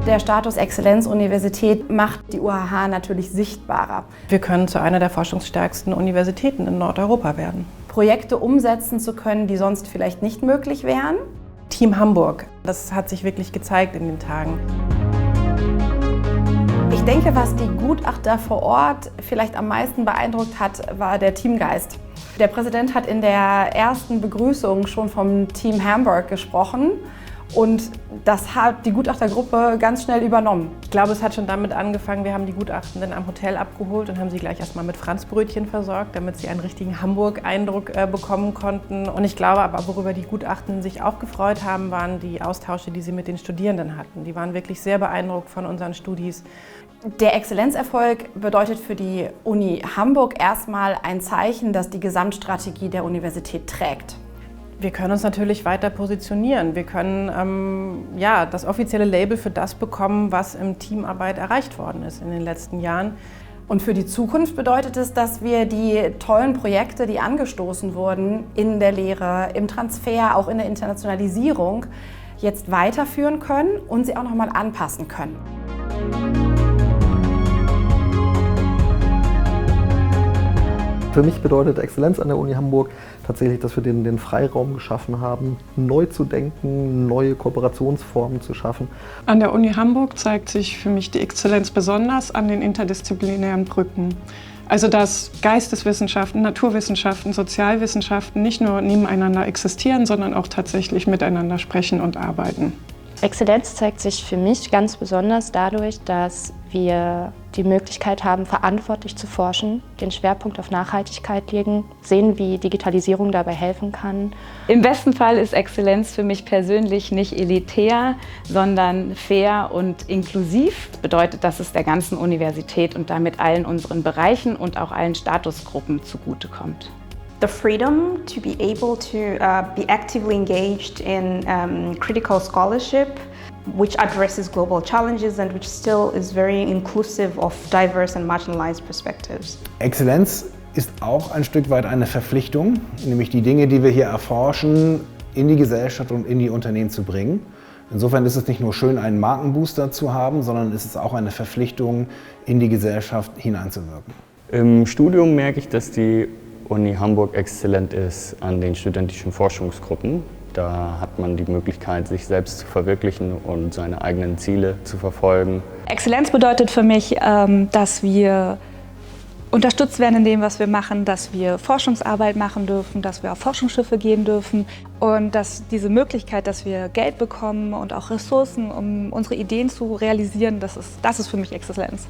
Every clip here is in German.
Der Status Exzellenzuniversität macht die UHH natürlich sichtbarer. Wir können zu einer der forschungsstärksten Universitäten in Nordeuropa werden. Projekte umsetzen zu können, die sonst vielleicht nicht möglich wären. Team Hamburg, das hat sich wirklich gezeigt in den Tagen. Ich denke, was die Gutachter vor Ort vielleicht am meisten beeindruckt hat, war der Teamgeist. Der Präsident hat in der ersten Begrüßung schon vom Team Hamburg gesprochen und das hat die Gutachtergruppe ganz schnell übernommen. Ich glaube, es hat schon damit angefangen, wir haben die Gutachtenden am Hotel abgeholt und haben sie gleich erstmal mit Franzbrötchen versorgt, damit sie einen richtigen Hamburg-Eindruck bekommen konnten. Und ich glaube aber, worüber die Gutachtenden sich auch gefreut haben, waren die Austausche, die sie mit den Studierenden hatten. Die waren wirklich sehr beeindruckt von unseren Studis. Der Exzellenzerfolg bedeutet für die Uni Hamburg erstmal ein Zeichen, dass die Gesamtstrategie der Universität trägt. Wir können uns natürlich weiter positionieren. Wir können das offizielle Label für das bekommen, was in Teamarbeit erreicht worden ist in den letzten Jahren. Und für die Zukunft bedeutet es, dass wir die tollen Projekte, die angestoßen wurden in der Lehre, im Transfer, auch in der Internationalisierung, jetzt weiterführen können und sie auch noch mal anpassen können. Für mich bedeutet Exzellenz an der Uni Hamburg tatsächlich, dass wir den Freiraum geschaffen haben, neu zu denken, neue Kooperationsformen zu schaffen. An der Uni Hamburg zeigt sich für mich die Exzellenz besonders an den interdisziplinären Brücken. Also dass Geisteswissenschaften, Naturwissenschaften, Sozialwissenschaften nicht nur nebeneinander existieren, sondern auch tatsächlich miteinander sprechen und arbeiten. Exzellenz zeigt sich für mich ganz besonders dadurch, dass wir die Möglichkeit haben, verantwortlich zu forschen, den Schwerpunkt auf Nachhaltigkeit legen, sehen, wie Digitalisierung dabei helfen kann. Im besten Fall ist Exzellenz für mich persönlich nicht elitär, sondern fair und inklusiv. Das bedeutet, dass es der ganzen Universität und damit allen unseren Bereichen und auch allen Statusgruppen zugutekommt. The freedom to be able to be actively engaged in critical scholarship, which addresses global challenges and which still is very inclusive of diverse and marginalized perspectives. Exzellenz ist auch ein Stück weit eine Verpflichtung, nämlich die Dinge, die wir hier erforschen, in die Gesellschaft und in die Unternehmen zu bringen. Insofern ist es nicht nur schön, einen Markenbooster zu haben, sondern es ist auch eine Verpflichtung, in die Gesellschaft hineinzuwirken. Im Studium merke ich, dass die Uni Hamburg exzellent ist an den studentischen Forschungsgruppen. Da hat man die Möglichkeit, sich selbst zu verwirklichen und seine eigenen Ziele zu verfolgen. Exzellenz bedeutet für mich, dass wir unterstützt werden in dem, was wir machen, dass wir Forschungsarbeit machen dürfen, dass wir auf Forschungsschiffe gehen dürfen und dass diese Möglichkeit, dass wir Geld bekommen und auch Ressourcen, um unsere Ideen zu realisieren, das ist für mich Exzellenz.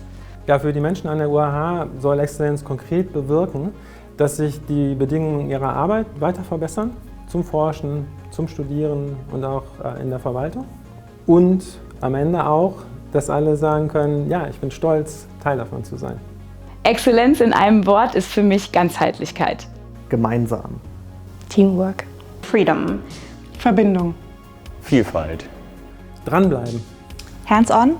Ja, für die Menschen an der UHH soll Exzellenz konkret bewirken, dass sich die Bedingungen ihrer Arbeit weiter verbessern, zum Forschen, zum Studieren und auch in der Verwaltung. Und am Ende auch, dass alle sagen können, ja, ich bin stolz, Teil davon zu sein. Exzellenz in einem Wort ist für mich Ganzheitlichkeit. Gemeinsam. Teamwork. Freedom. Verbindung. Vielfalt. Dranbleiben. Hands on.